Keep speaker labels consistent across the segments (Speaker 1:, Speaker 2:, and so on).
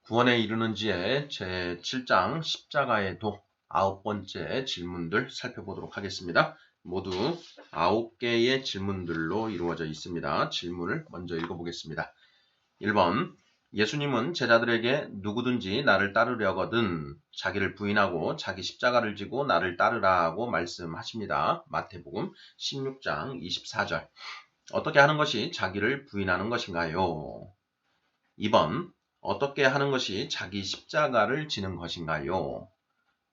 Speaker 1: 구원에 이르는지에 제7장 십자가의 도 9번째 질문들 살펴보도록 하겠습니다. 모두 9개의 질문들로 이루어져 있습니다. 질문을 먼저 읽어보겠습니다. 1번, 예수님은 제자들에게 누구든지 나를 따르려거든 자기를 부인하고 자기 십자가를 지고 나를 따르라고 말씀하십니다. 마태복음 16장 24절. 어떻게 하는 것이 자기를 부인하는 것인가요? 2번, 어떻게 하는 것이 자기 십자가를 지는 것인가요?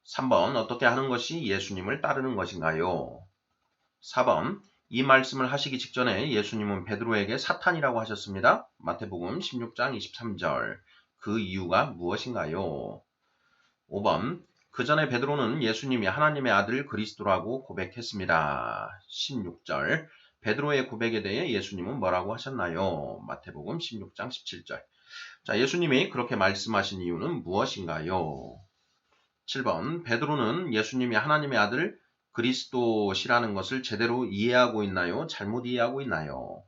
Speaker 1: 3번, 어떻게 하는 것이 예수님을 따르는 것인가요? 4번, 이 말씀을 하시기 직전에 예수님은 베드로에게 사탄이라고 하셨습니다. 마태복음 16장 23절. 그 이유가 무엇인가요? 5번, 그 전에 베드로는 예수님이 하나님의 아들 그리스도라고 고백했습니다. 16절. 베드로의 고백에 대해 예수님은 뭐라고 하셨나요? 마태복음 16장 17절. 자, 예수님이 그렇게 말씀하신 이유는 무엇인가요? 7번, 베드로는 예수님이 하나님의 아들 그리스도시라는 것을 제대로 이해하고 있나요? 잘못 이해하고 있나요?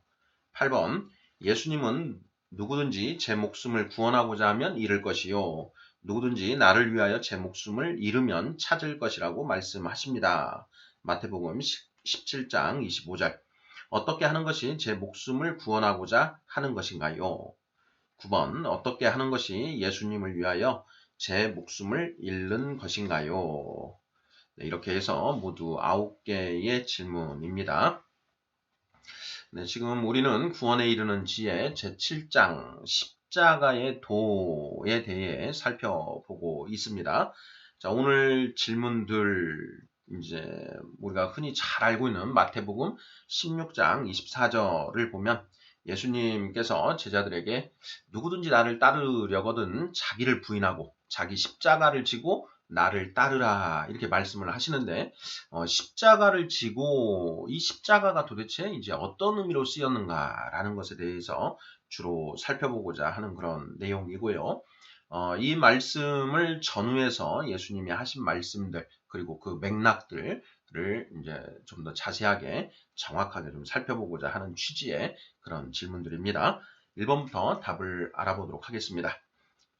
Speaker 1: 8번, 예수님은 누구든지 제 목숨을 구원하고자 하면 잃을 것이요. 누구든지 나를 위하여 제 목숨을 잃으면 찾을 것이라고 말씀하십니다. 마태복음 17장 25절. 어떻게 하는 것이 제 목숨을 구원하고자 하는 것인가요? 9번, 어떻게 하는 것이 예수님을 위하여 제 목숨을 잃는 것인가요? 네, 이렇게 해서 모두 9개의 질문입니다. 네, 지금 우리는 구원에 이르는 지혜 제7장 십자가의 도에 대해 살펴보고 있습니다. 자, 오늘 질문들 이제 우리가 흔히 잘 알고 있는 마태복음 16장 24절을 보면 예수님께서 제자들에게 누구든지 나를 따르려거든 자기를 부인하고 자기 십자가를 지고 나를 따르라 이렇게 말씀을 하시는데 십자가를 지고 이 십자가가 도대체 이제 어떤 의미로 쓰였는가라는 것에 대해서 주로 살펴보고자 하는 그런 내용이고요. 이 말씀을 전후해서 예수님이 하신 말씀들 그리고 그 맥락들을 이제 좀 더 자세하게 정확하게 좀 살펴보고자 하는 취지의 그런 질문들입니다. 1번부터 답을 알아보도록 하겠습니다.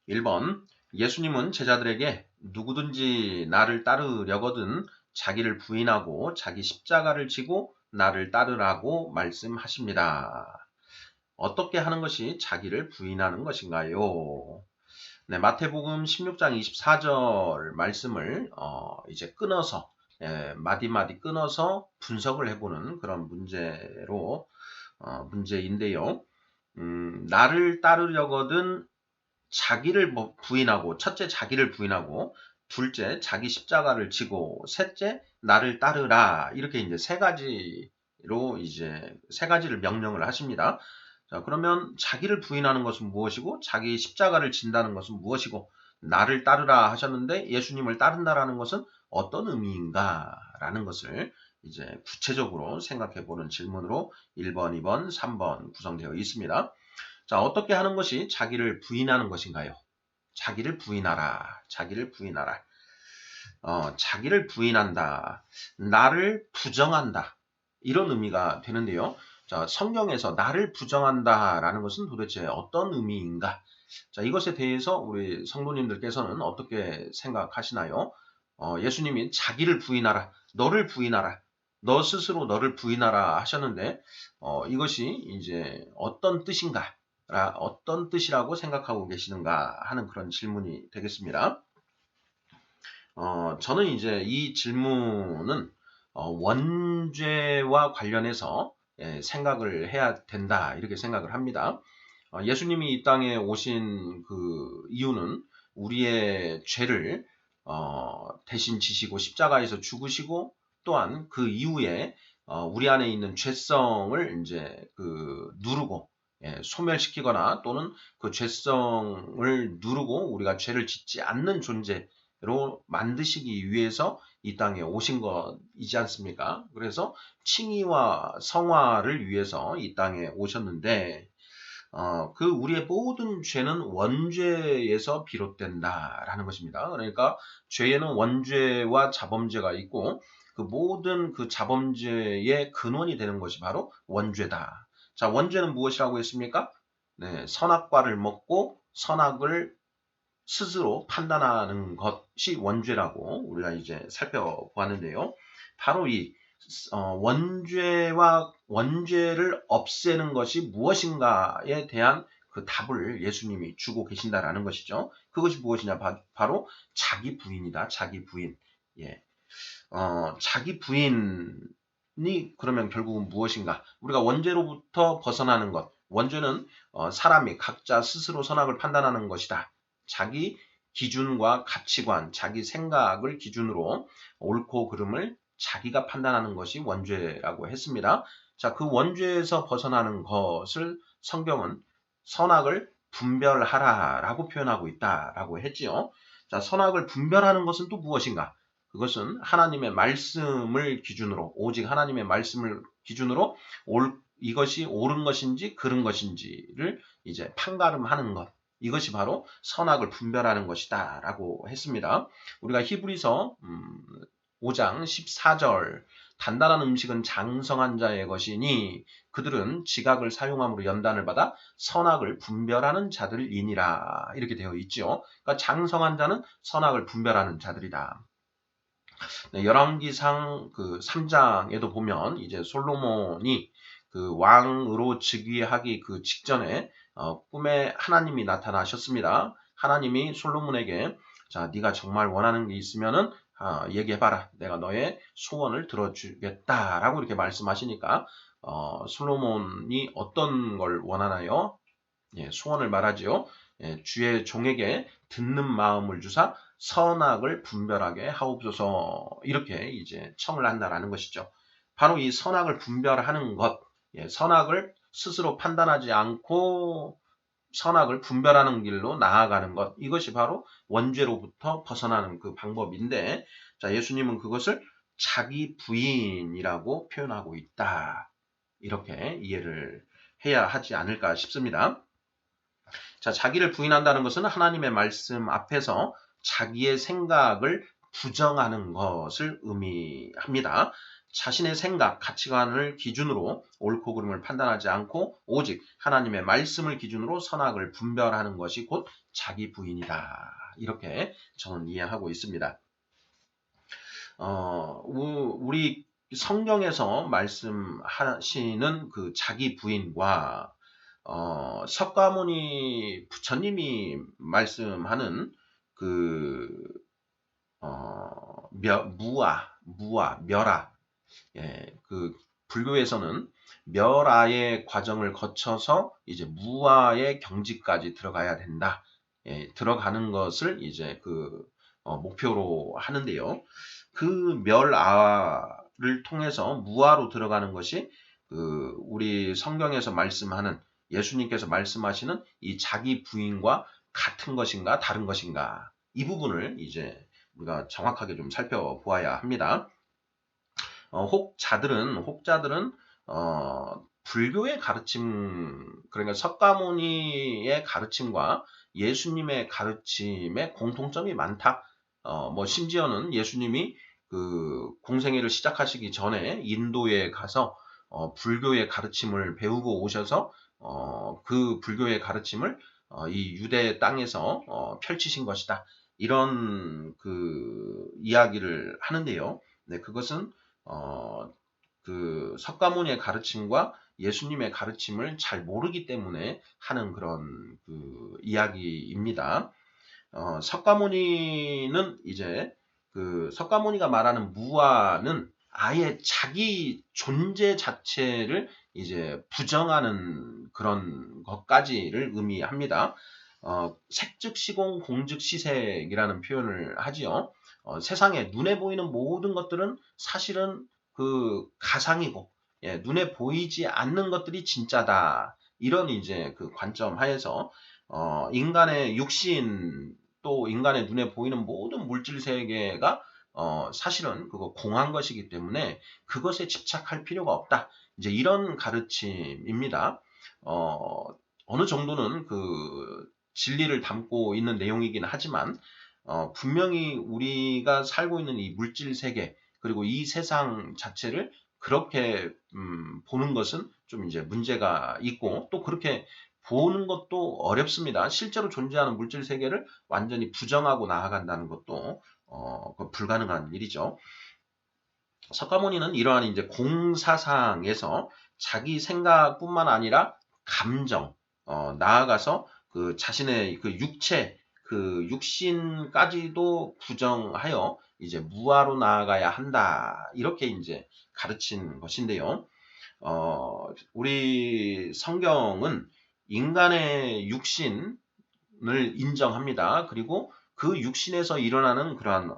Speaker 1: 1번, 예수님은 제자들에게 누구든지 나를 따르려거든 자기를 부인하고 자기 십자가를 지고 나를 따르라고 말씀하십니다. 어떻게 하는 것이 자기를 부인하는 것인가요? 네, 마태복음 16장 24절 말씀을 이제 끊어서 마디마디 끊어서 분석을 해보는 그런 문제인데요. 나를 따르려거든 자기를 부인하고 첫째 자기를 부인하고 둘째 자기 십자가를 지고 셋째 나를 따르라 이렇게 이제 세 가지를 명령을 하십니다. 자, 그러면 자기를 부인하는 것은 무엇이고 자기 십자가를 진다는 것은 무엇이고 나를 따르라 하셨는데 예수님을 따른다라는 것은 어떤 의미인가라는 것을 이제 구체적으로 생각해 보는 질문으로 1번, 2번, 3번 구성되어 있습니다. 자, 어떻게 하는 것이 자기를 부인하는 것인가요? 자기를 부인하라. 자기를 부인하라. 자기를 부인한다. 나를 부정한다. 이런 의미가 되는데요. 자, 성경에서 나를 부정한다라는 것은 도대체 어떤 의미인가? 자, 이것에 대해서 우리 성도님들께서는 어떻게 생각하시나요? 예수님이 자기를 부인하라. 너를 부인하라. 너 스스로 너를 부인하라 하셨는데, 이것이 이제 어떤 뜻인가? 어떤 뜻이라고 생각하고 계시는가 하는 그런 질문이 되겠습니다. 저는 이제 이 질문은 원죄와 관련해서 생각을 해야 된다 이렇게 생각을 합니다. 예수님이 이 땅에 오신 그 이유는 우리의 죄를 대신 지시고 십자가에서 죽으시고 또한 그 이후에 우리 안에 있는 죄성을 이제 누르고 소멸시키거나 또는 그 죄성을 누르고 우리가 죄를 짓지 않는 존재로 만드시기 위해서 이 땅에 오신 것이지 않습니까? 그래서 칭의와 성화를 위해서 이 땅에 오셨는데 그 우리의 모든 죄는 원죄에서 비롯된다라는 것입니다. 그러니까 죄에는 원죄와 자범죄가 있고 그 모든 그 자범죄의 근원이 되는 것이 바로 원죄다. 자, 원죄는 무엇이라고 했습니까? 네, 선악과를 먹고 선악을 스스로 판단하는 것이 원죄라고 우리가 이제 살펴보았는데요. 바로 이 원죄를 없애는 것이 무엇인가에 대한 그 답을 예수님이 주고 계신다라는 것이죠. 그것이 무엇이냐? 바로 자기 부인이다. 자기 부인. 예. 자기 부인이 그러면 결국은 무엇인가? 우리가 원죄로부터 벗어나는 것. 원죄는 사람이 각자 스스로 선악을 판단하는 것이다. 자기 기준과 가치관, 자기 생각을 기준으로 옳고 그름을 자기가 판단하는 것이 원죄라고 했습니다. 자, 그 원죄에서 벗어나는 것을 성경은 선악을 분별하라라고 표현하고 있다라고 했지요. 자, 선악을 분별하는 것은 또 무엇인가? 그것은 하나님의 말씀을 기준으로, 오직 하나님의 말씀을 기준으로 이것이 옳은 것인지 그른 것인지를 이제 판가름하는 것. 이것이 바로 선악을 분별하는 것이다 라고 했습니다. 우리가 히브리서 5장 14절 단단한 음식은 장성한 자의 것이니 그들은 지각을 사용함으로 연단을 받아 선악을 분별하는 자들이니라 이렇게 되어 있죠. 그러니까 장성한 자는 선악을 분별하는 자들이다. 네, 열왕기상 그 3장에도 보면 이제 솔로몬이 그 왕으로 즉위하기 그 직전에 꿈에 하나님이 나타나셨습니다. 하나님이 솔로몬에게 자, 네가 정말 원하는 게 있으면은 얘기해봐라. 내가 너의 소원을 들어주겠다라고 이렇게 말씀하시니까 솔로몬이 어떤 걸 원하나요? 예, 소원을 말하지요. 예, 주의 종에게 듣는 마음을 주사 선악을 분별하게 하옵소서 이렇게 이제 청을 한다라는 것이죠. 바로 이 선악을 분별하는 것, 예, 선악을 스스로 판단하지 않고 선악을 분별하는 길로 나아가는 것, 이것이 바로 원죄로부터 벗어나는 그 방법인데, 자, 예수님은 그것을 자기 부인이라고 표현하고 있다. 이렇게 이해를 해야 하지 않을까 싶습니다. 자, 자기를 부인한다는 것은 하나님의 말씀 앞에서 자기의 생각을 부정하는 것을 의미합니다. 자신의 생각, 가치관을 기준으로 옳고 그름을 판단하지 않고 오직 하나님의 말씀을 기준으로 선악을 분별하는 것이 곧 자기 부인이다. 이렇게 저는 이해하고 있습니다. 우리 성경에서 말씀하시는 그 자기 부인과 석가모니 부처님이 말씀하는 그 멸아, 예, 그 불교에서는 멸아의 과정을 거쳐서 이제 무아의 경지까지 들어가야 된다. 예, 들어가는 것을 이제 그 목표로 하는데요. 그 멸아를 통해서 무아로 들어가는 것이 그 우리 성경에서 말씀하는 예수님께서 말씀하시는 이 자기 부인과 같은 것인가 다른 것인가 이 부분을 이제 우리가 정확하게 좀 살펴보아야 합니다. 혹자들은 불교의 가르침 그러니까 석가모니의 가르침과 예수님의 가르침에 공통점이 많다. 뭐 심지어는 예수님이 그 공생애를 시작하시기 전에 인도에 가서 불교의 가르침을 배우고 오셔서 그 불교의 가르침을 이 유대 땅에서 펼치신 것이다. 이런 그 이야기를 하는데요. 네, 그것은 그 석가모니의 가르침과 예수님의 가르침을 잘 모르기 때문에 하는 그런 그 이야기입니다. 석가모니는 이제 그 석가모니가 말하는 무아는 아예 자기 존재 자체를 이제 부정하는 그런 것까지를 의미합니다. 색즉시공 공즉시색이라는 표현을 하지요. 세상에 눈에 보이는 모든 것들은 사실은 그 가상이고 예, 눈에 보이지 않는 것들이 진짜다. 이런 이제 그 관점 하에서 인간의 육신 또 인간의 눈에 보이는 모든 물질 세계가 사실은 그거 공한 것이기 때문에 그것에 집착할 필요가 없다. 이제 이런 가르침입니다. 어느 정도는 그 진리를 담고 있는 내용이긴 하지만 분명히 우리가 살고 있는 이 물질 세계 그리고 이 세상 자체를 그렇게 보는 것은 좀 이제 문제가 있고 또 그렇게 보는 것도 어렵습니다. 실제로 존재하는 물질 세계를 완전히 부정하고 나아간다는 것도 불가능한 일이죠. 석가모니는 이러한 이제 공사상에서 자기 생각뿐만 아니라 감정, 나아가서 그 자신의 그 육체, 그 육신까지도 부정하여 이제 무아로 나아가야 한다. 이렇게 이제 가르친 것인데요. 우리 성경은 인간의 육신을 인정합니다. 그리고 그 육신에서 일어나는 그러한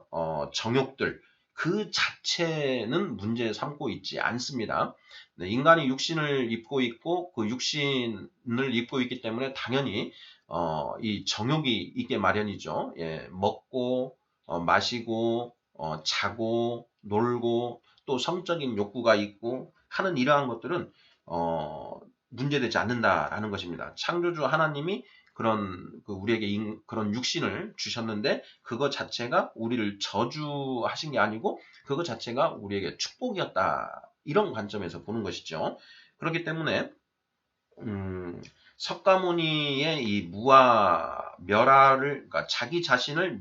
Speaker 1: 정욕들, 그 자체는 문제 삼고 있지 않습니다. 네, 인간이 육신을 입고 있고 그 육신을 입고 있기 때문에 당연히 이 정욕이 있게 마련이죠. 예, 먹고 마시고 자고 놀고 또 성적인 욕구가 있고 하는 이러한 것들은 문제되지 않는다라는 것입니다. 창조주 하나님이 그런 우리에게 그런 육신을 주셨는데 그거 자체가 우리를 저주하신 게 아니고 그거 자체가 우리에게 축복이었다. 이런 관점에서 보는 것이죠. 그렇기 때문에 석가모니의 이 무아 멸화를 그러니까 자기 자신을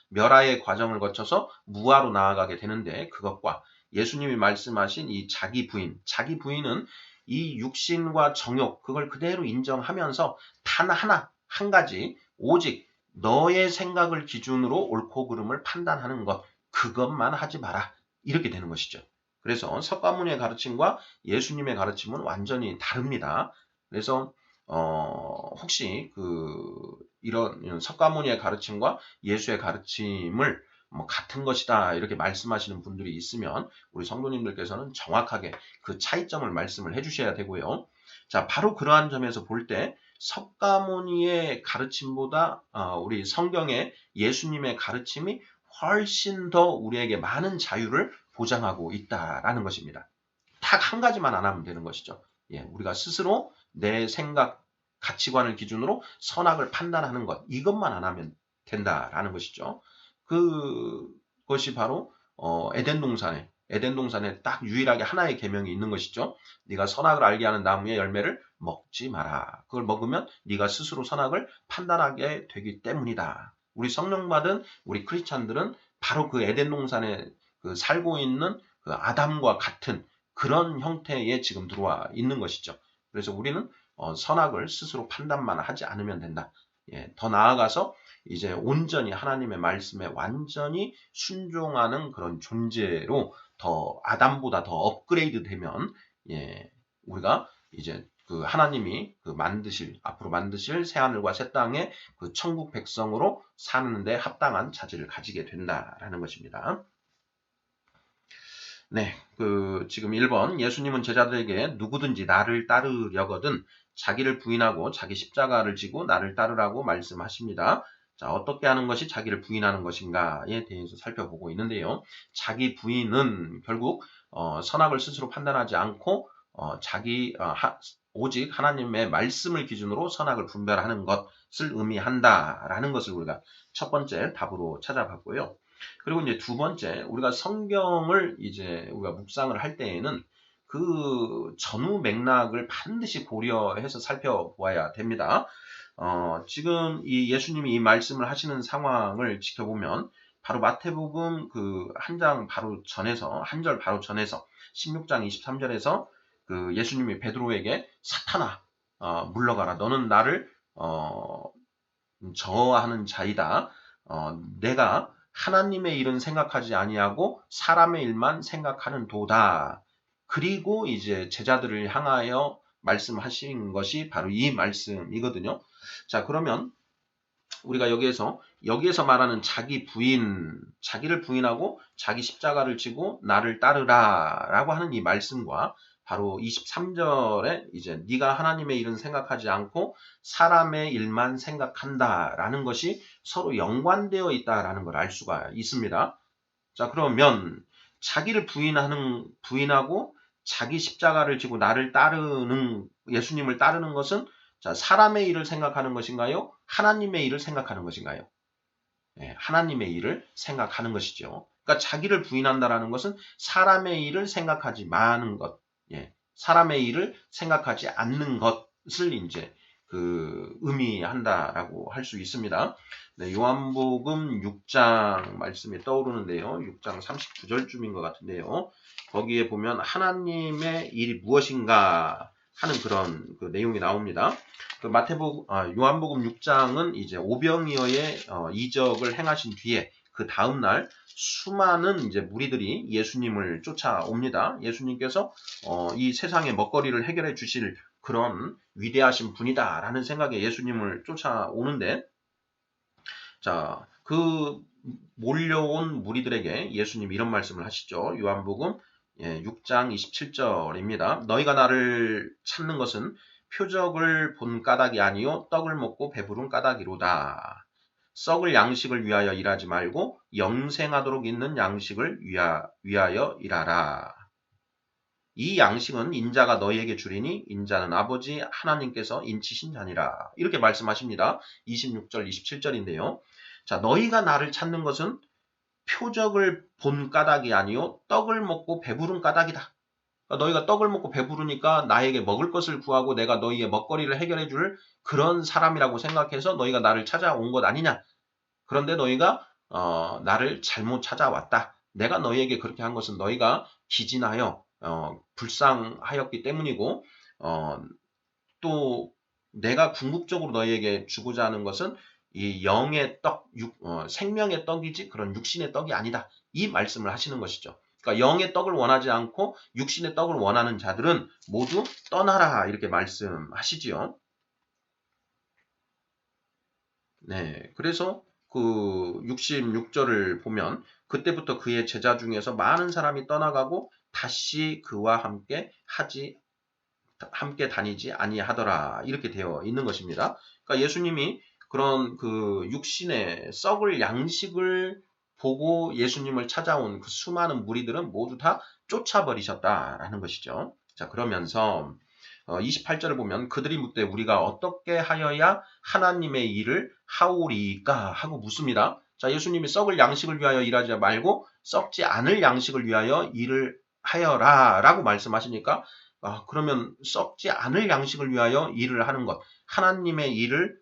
Speaker 1: 멸화의 과정을 거쳐서 무아로 나아가게 되는데 그것과 예수님이 말씀하신 이 자기 부인은 이 육신과 정욕 그걸 그대로 인정하면서 단 한 가지 오직 너의 생각을 기준으로 옳고 그름을 판단하는 것 그것만 하지 마라 이렇게 되는 것이죠. 그래서 석가모니의 가르침과 예수님의 가르침은 완전히 다릅니다. 그래서 혹시 이런 석가모니의 가르침과 예수의 가르침을 뭐 같은 것이다 이렇게 말씀하시는 분들이 있으면 우리 성도님들께서는 정확하게 그 차이점을 말씀을 해주셔야 되고요. 자, 바로 그러한 점에서 볼 때 석가모니의 가르침보다 우리 성경의 예수님의 가르침이 훨씬 더 우리에게 많은 자유를 보장하고 있다라는 것입니다. 딱 한 가지만 안 하면 되는 것이죠. 예, 우리가 스스로 내 생각, 가치관을 기준으로 선악을 판단하는 것 이것만 안 하면 된다라는 것이죠. 그것이 바로 에덴 동산에 딱 유일하게 하나의 계명이 있는 것이죠. 네가 선악을 알게 하는 나무의 열매를 먹지 마라. 그걸 먹으면 네가 스스로 선악을 판단하게 되기 때문이다. 우리 성령 받은 우리 크리스찬들은 바로 그 에덴 동산에 살고 있는 그 아담과 같은 그런 형태에 지금 들어와 있는 것이죠. 그래서 우리는 선악을 스스로 판단만 하지 않으면 된다. 예, 더 나아가서 이제 온전히 하나님의 말씀에 완전히 순종하는 그런 존재로 더 아담보다 더 업그레이드 되면 예, 우리가 이제 그 하나님이 앞으로 만드실 새하늘과 새 땅의 그 천국 백성으로 사는데 합당한 자질을 가지게 된다라는 것입니다. 네, 지금 1번 예수님은 제자들에게 누구든지 나를 따르려거든 자기를 부인하고 자기 십자가를 지고 나를 따르라고 말씀하십니다. 자, 어떻게 하는 것이 자기를 부인하는 것인가에 대해서 살펴보고 있는데요. 자기 부인은 결국 선악을 스스로 판단하지 않고 오직 하나님의 말씀을 기준으로 선악을 분별하는 것을 의미한다라는 것을 우리가 첫 번째 답으로 찾아봤고요. 그리고 이제 두 번째, 우리가 성경을 이제 우리가 묵상을 할 때에는 그 전후 맥락을 반드시 고려해서 살펴보아야 됩니다. 지금 이 예수님이 이 말씀을 하시는 상황을 지켜보면 바로 마태복음 한 절 바로 전에서 16장 23절에서 예수님이 베드로에게 사탄아 물러가라 너는 나를 저하는 자이다. 내가 하나님의 일은 생각하지 아니하고 사람의 일만 생각하는 도다. 그리고 이제 제자들을 향하여 말씀하신 것이 바로 이 말씀이거든요. 자, 그러면 우리가 여기에서 말하는 자기를 부인하고 자기 십자가를 지고 나를 따르라라고 하는 이 말씀과 바로 23절에 이제 네가 하나님의 일은 생각하지 않고 사람의 일만 생각한다라는 것이 서로 연관되어 있다라는 걸 알 수가 있습니다. 자, 그러면 자기를 부인하고 자기 십자가를 지고 예수님을 따르는 것은 자, 사람의 일을 생각하는 것인가요? 하나님의 일을 생각하는 것인가요? 네, 하나님의 일을 생각하는 것이죠. 그러니까 자기를 부인한다라는 것은 사람의 일을 생각하지 마는 것, 사람의 일을 생각하지 않는 것을 이제 의미한다라고 할 수 있습니다. 네, 요한복음 6장 말씀이 떠오르는데요. 6장 39절쯤인 것 같은데요. 거기에 보면 하나님의 일이 무엇인가 하는 그런 내용이 나옵니다. 요한복음 6장은 이제 오병이어의 이적을 행하신 뒤에 그 다음날 수많은 이제 무리들이 예수님을 쫓아옵니다. 예수님께서 이 세상의 먹거리를 해결해 주실 그런 위대하신 분이다라는 생각에 예수님을 쫓아오는데, 자, 그 몰려온 무리들에게 예수님 이런 말씀을 하시죠. 요한복음 6장 27절입니다. 너희가 나를 찾는 것은 표적을 본 까닭이 아니요 떡을 먹고 배부른 까닭이로다. 썩을 양식을 위하여 일하지 말고 영생하도록 있는 양식을 위하여 일하라. 이 양식은 인자가 너희에게 주리니 인자는 아버지 하나님께서 인치신 자니라. 이렇게 말씀하십니다. 26절, 27절인데요. 자, 너희가 나를 찾는 것은 표적을 본 까닭이 아니요 떡을 먹고 배부른 까닭이다. 그러니까 너희가 떡을 먹고 배부르니까 나에게 먹을 것을 구하고 내가 너희의 먹거리를 해결해 줄 그런 사람이라고 생각해서 너희가 나를 찾아온 것 아니냐. 그런데 너희가 나를 잘못 찾아왔다. 내가 너희에게 그렇게 한 것은 너희가 기진하여 불쌍하였기 때문이고, 또 내가 궁극적으로 너희에게 주고자 하는 것은 이 영의 떡, 생명의 떡이지 그런 육신의 떡이 아니다. 이 말씀을 하시는 것이죠. 그러니까 영의 떡을 원하지 않고 육신의 떡을 원하는 자들은 모두 떠나라 이렇게 말씀하시지요. 네, 그래서 그 66절을 보면 그때부터 그의 제자 중에서 많은 사람이 떠나가고 다시 그와 함께 다니지 아니하더라 이렇게 되어 있는 것입니다. 그러니까 예수님이 그런 그 육신의 썩을 양식을 보고 예수님을 찾아온 그 수많은 무리들은 모두 다 쫓아버리셨다라는 것이죠. 자, 그러면서 28절을 보면 그들이 묻되 우리가 어떻게 하여야 하나님의 일을 하오리까 하고 묻습니다. 자, 예수님이 썩을 양식을 위하여 일하지 말고 썩지 않을 양식을 위하여 일을 하여라 라고 말씀하시니까 그러면 썩지 않을 양식을 위하여 일을 하는 것, 하나님의 일을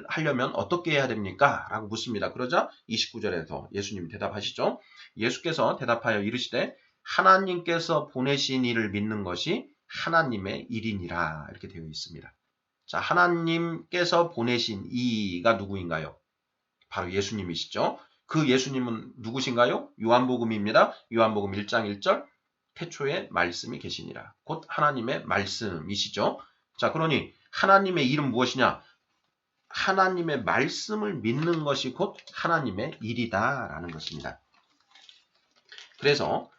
Speaker 1: 하려면 어떻게 해야 됩니까? 라고 묻습니다. 그러자 29절에서 예수님이 대답하시죠. 예수께서 대답하여 이르시되 하나님께서 보내신 이를 믿는 것이 하나님의 일이니라 이렇게 되어 있습니다. 자, 하나님께서 보내신 이가 누구인가요? 바로 예수님이시죠. 그 예수님은 누구신가요? 요한복음입니다. 요한복음 1장 1절 태초에 말씀이 계시니라. 곧 하나님의 말씀이시죠. 자, 그러니 하나님의 일은 무엇이냐? 하나님의 말씀을 믿는 것이 곧 하나님의 일이다라는 것입니다. 그래서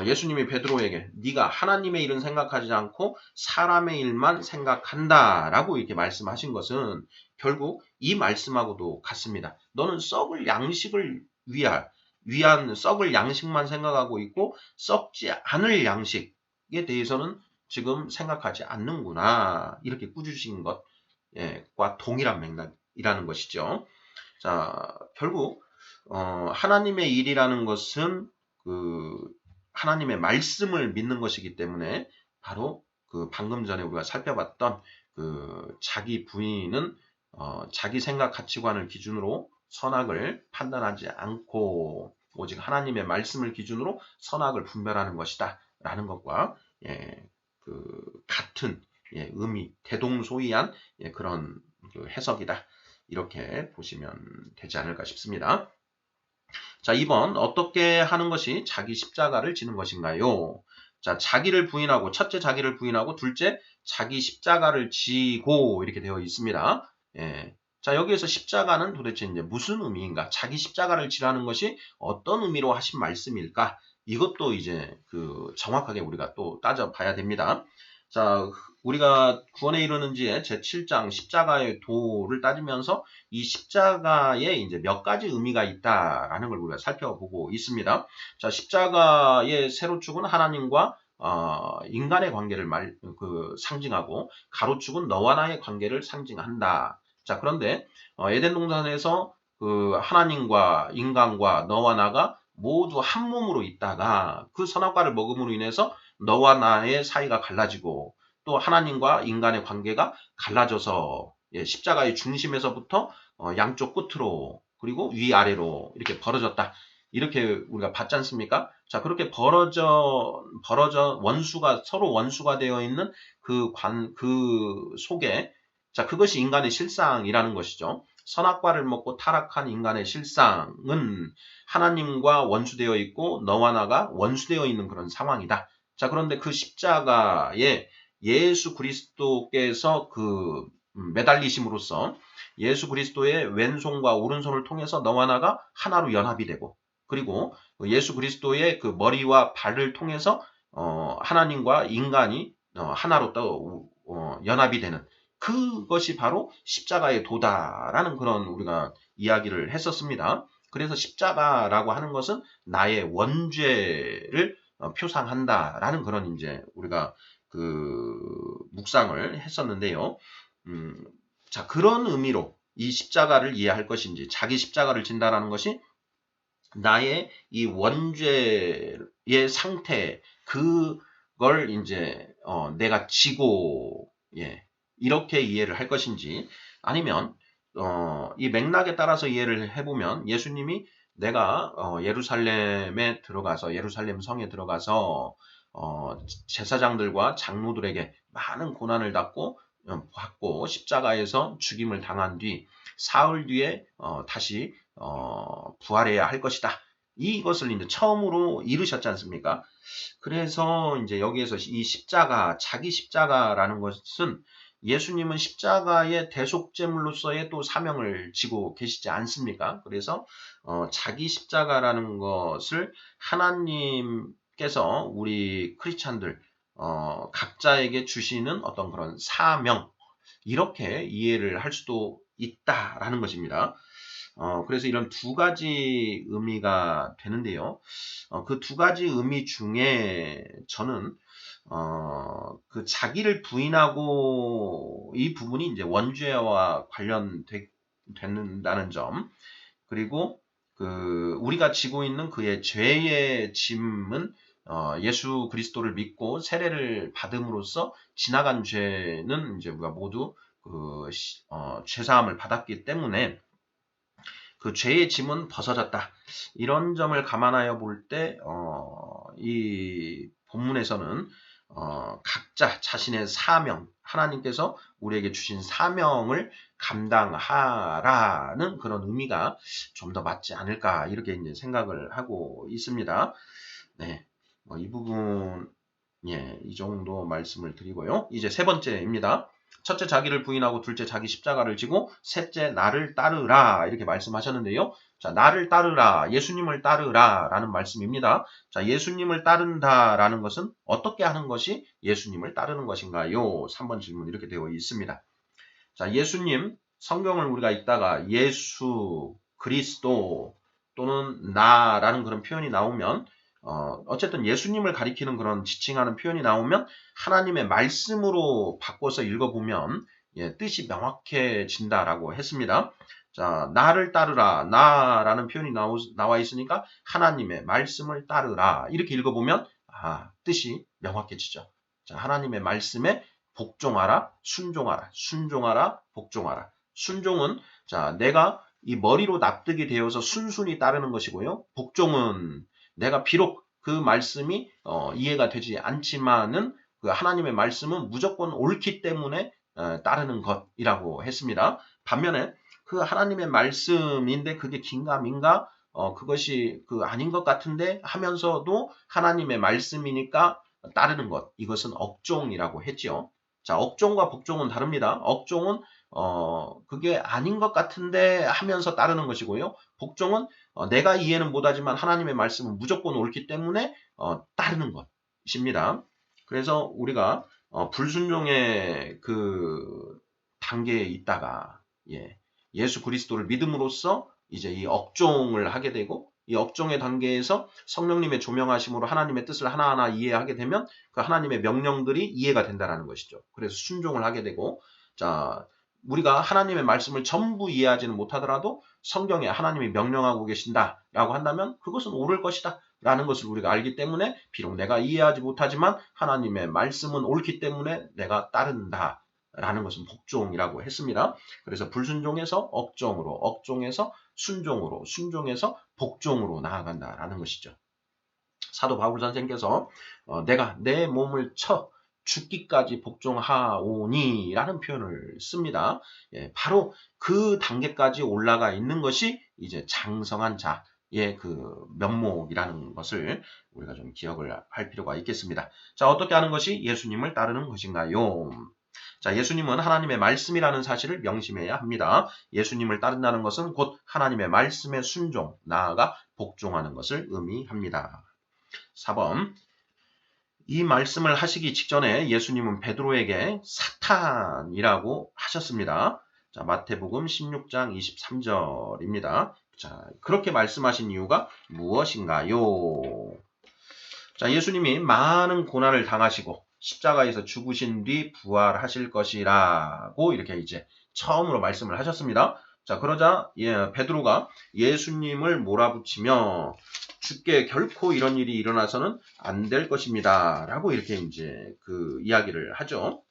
Speaker 1: 예수님이 베드로에게 네가 하나님의 일은 생각하지 않고 사람의 일만 생각한다라고 이렇게 말씀하신 것은 결국 이 말씀하고도 같습니다. 너는 썩을 양식을 위한 썩을 양식만 생각하고 있고 썩지 않을 양식에 대해서는 지금 생각하지 않는구나. 이렇게 꾸짖으신 것과 동일한 맥락이라는 것이죠. 자, 결국 하나님의 일이라는 것은 그 하나님의 말씀을 믿는 것이기 때문에 바로 그 방금 전에 우리가 살펴봤던 그 자기 부인은 자기 생각 가치관을 기준으로 선악을 판단하지 않고 오직 하나님의 말씀을 기준으로 선악을 분별하는 것이다 라는 것과 그 같은 의미 대동소이한 그런 그 해석이다 이렇게 보시면 되지 않을까 싶습니다. 자, 2번 어떻게 하는 것이 자기 십자가를 지는 것인가요? 자, 자기를 부인하고 첫째 자기를 부인하고 둘째 자기 십자가를 지고 이렇게 되어 있습니다. 자, 여기에서 십자가는 도대체 이제 무슨 의미인가? 자기 십자가를 지라는 것이 어떤 의미로 하신 말씀일까? 이것도 이제 그 정확하게 우리가 또 따져봐야 됩니다. 자, 우리가 구원에 이르는지에 제7장 십자가의 도를 따지면서 이 십자가에 이제 몇 가지 의미가 있다라는 걸 우리가 살펴보고 있습니다. 자, 십자가의 세로축은 하나님과 인간의 관계를 상징하고 가로축은 너와 나의 관계를 상징한다. 자, 그런데 에덴 동산에서 그 하나님과 인간과 너와 나가 모두 한 몸으로 있다가 그 선악과를 먹음으로 인해서 너와 나의 사이가 갈라지고 또 하나님과 인간의 관계가 갈라져서 십자가의 중심에서부터 양쪽 끝으로 그리고 위아래로 이렇게 벌어졌다. 이렇게 우리가 봤지 않습니까? 자, 그렇게 벌어져 원수가 서로 원수가 되어 있는 그 속에 자, 그것이 인간의 실상이라는 것이죠. 선악과를 먹고 타락한 인간의 실상은 하나님과 원수되어 있고 너와 나가 원수되어 있는 그런 상황이다. 자, 그런데 그 십자가에 예수 그리스도께서 매달리심으로써 예수 그리스도의 왼손과 오른손을 통해서 너와 나가 하나로 연합이 되고 그리고 예수 그리스도의 그 머리와 발을 통해서 하나님과 인간이 하나로 또 연합이 되는 그것이 바로 십자가의 도다라는 그런 우리가 이야기를 했었습니다. 그래서 십자가라고 하는 것은 나의 원죄를 표상한다라는 그런 이제 우리가 묵상을 했었는데요. 자, 그런 의미로 이 십자가를 이해할 것인지 자기 십자가를 진다라는 것이 나의 이 원죄의 상태 그걸 이제 내가 지고 이렇게 이해를 할 것인지 아니면 이 맥락에 따라서 이해를 해보면 예수님이 내가 예루살렘에 들어가서 예루살렘 성에 들어가서 제사장들과 장로들에게 많은 고난을 받고 십자가에서 죽임을 당한 뒤 사흘 뒤에 다시 부활해야 할 것이다. 이것을 이제 처음으로 이루셨지 않습니까? 그래서 이제 여기에서 이 십자가, 자기 십자가라는 것은 예수님은 십자가의 대속제물로서의 또 사명을 지고 계시지 않습니까? 그래서 자기 십자가라는 것을 하나님께서 우리 크리스찬들 각자에게 주시는 어떤 그런 사명 이렇게 이해를 할 수도 있다라는 것입니다. 그래서 이런 두 가지 의미가 되는데요. 그 두 가지 의미 중에 저는 그 자기를 부인하고 이 부분이 이제 원죄와 관련된다는 점 그리고 우리가 지고 있는 그의 죄의 짐은 예수 그리스도를 믿고 세례를 받음으로써 지나간 죄는 이제 우리가 모두 죄사함을 받았기 때문에 그 죄의 짐은 벗어졌다. 이런 점을 감안하여 볼 때 이 본문에서는 각자 자신의 사명, 하나님께서 우리에게 주신 사명을 감당하라는 그런 의미가 좀 더 맞지 않을까 이렇게 이제 생각을 하고 있습니다. 네, 이 부분 이 정도 말씀을 드리고요. 이제 세 번째입니다. 첫째 자기를 부인하고 둘째 자기 십자가를 지고 셋째 나를 따르라 이렇게 말씀하셨는데요. 자, 나를 따르라, 예수님을 따르라 라는 말씀입니다. 자, 예수님을 따른다라는 것은 어떻게 하는 것이 예수님을 따르는 것인가요? 3번 질문 이렇게 되어 있습니다. 자, 예수님, 성경을 우리가 읽다가 예수, 그리스도 또는 나라는 그런 표현이 나오면 어쨌든 예수님을 가리키는 그런 지칭하는 표현이 나오면 하나님의 말씀으로 바꿔서 읽어보면 뜻이 명확해진다라고 했습니다. 자, 나를 따르라, 나라는 표현이 나와 있으니까 하나님의 말씀을 따르라 이렇게 읽어보면 뜻이 명확해지죠. 자, 하나님의 말씀에 복종하라, 순종하라, 순종하라, 복종하라. 순종은 자, 내가 이 머리로 납득이 되어서 순순히 따르는 것이고요. 복종은 내가 비록 그 말씀이 이해가 되지 않지만은 그 하나님의 말씀은 무조건 옳기 때문에 따르는 것이라고 했습니다. 반면에 그 하나님의 말씀인데 그게 긴가민가 그것이 아닌 것 같은데 하면서도 하나님의 말씀이니까 따르는 것 이것은 억종이라고 했지요. 자, 억종과 복종은 다릅니다. 억종은 그게 아닌 것 같은데 하면서 따르는 것이고요. 복종은 내가 이해는 못하지만 하나님의 말씀은 무조건 옳기 때문에 따르는 것입니다. 그래서 우리가 불순종의 그 단계에 있다가 예수 그리스도를 믿음으로써 이제 이 억종을 하게 되고 이 억종의 단계에서 성령님의 조명하심으로 하나님의 뜻을 하나하나 이해하게 되면 그 하나님의 명령들이 이해가 된다는 것이죠. 그래서 순종을 하게 되고 자 우리가 하나님의 말씀을 전부 이해하지는 못하더라도 성경에 하나님이 명령하고 계신다라고 한다면 그것은 옳을 것이다. 라는 것을 우리가 알기 때문에 비록 내가 이해하지 못하지만 하나님의 말씀은 옳기 때문에 내가 따른다. 라는 것은 복종이라고 했습니다. 그래서 불순종에서 억종으로, 억종에서 순종으로, 순종에서 복종으로 나아간다라는 것이죠. 사도 바울 선생께서 내가 내 몸을 쳐 죽기까지 복종하오니 라는 표현을 씁니다. 예, 바로 그 단계까지 올라가 있는 것이 이제 장성한 자의 그 면목이라는 것을 우리가 좀 기억을 할 필요가 있겠습니다. 자, 어떻게 하는 것이 예수님을 따르는 것인가요? 자, 예수님은 하나님의 말씀이라는 사실을 명심해야 합니다. 예수님을 따른다는 것은 곧 하나님의 말씀의 순종, 나아가 복종하는 것을 의미합니다. 4번. 이 말씀을 하시기 직전에 예수님은 베드로에게 사탄이라고 하셨습니다. 자, 마태복음 16장 23절입니다. 자, 그렇게 말씀하신 이유가 무엇인가요? 자, 예수님이 많은 고난을 당하시고 십자가에서 죽으신 뒤 부활하실 것이라고 이렇게 이제 처음으로 말씀을 하셨습니다. 자, 그러자 베드로가 예수님을 몰아붙이며 주께 결코 이런 일이 일어나서는 안 될 것입니다. 라고 이렇게 이제 그 이야기를 하죠.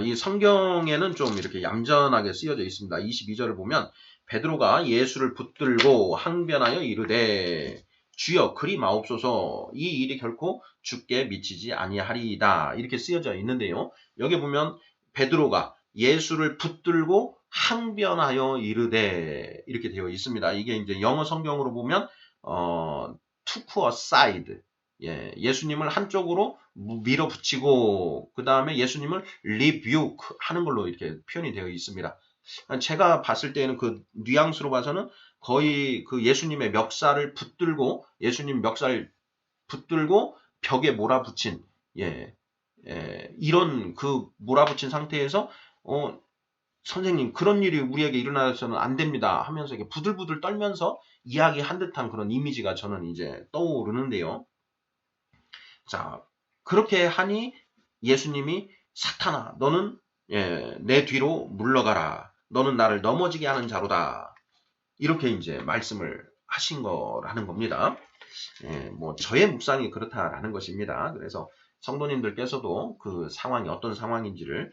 Speaker 1: 이 성경에는 좀 이렇게 얌전하게 쓰여져 있습니다. 22절을 보면 베드로가 예수를 붙들고 항변하여 이르되 주여 그리 마옵소서 이 일이 결코 주께 미치지 아니하리이다. 이렇게 쓰여져 있는데요. 여기 보면 베드로가 예수를 붙들고 항변하여 이르되 이렇게 되어 있습니다. 이게 이제 영어 성경으로 보면 to a side. 예수님을 한쪽으로 밀어붙이고 그 다음에 예수님을 rebuke 하는 걸로 이렇게 표현이 되어 있습니다. 제가 봤을 때는 그 뉘앙스로 봐서는 거의 그 예수님의 멱살을 붙들고 예수님 멱살 붙들고 벽에 몰아붙인 이런 그 몰아붙인 상태에서 선생님 그런 일이 우리에게 일어나서는 안 됩니다 하면서 이렇게 부들부들 떨면서 이야기한 듯한 그런 이미지가 저는 이제 떠오르는데요. 자, 그렇게 하니 예수님이 사탄아 너는 내 뒤로 물러가라. 너는 나를 넘어지게 하는 자로다. 이렇게 이제 말씀을 하신 거라는 겁니다. 뭐 저의 묵상이 그렇다라는 것입니다. 그래서 성도님들께서도 그 상황이 어떤 상황인지를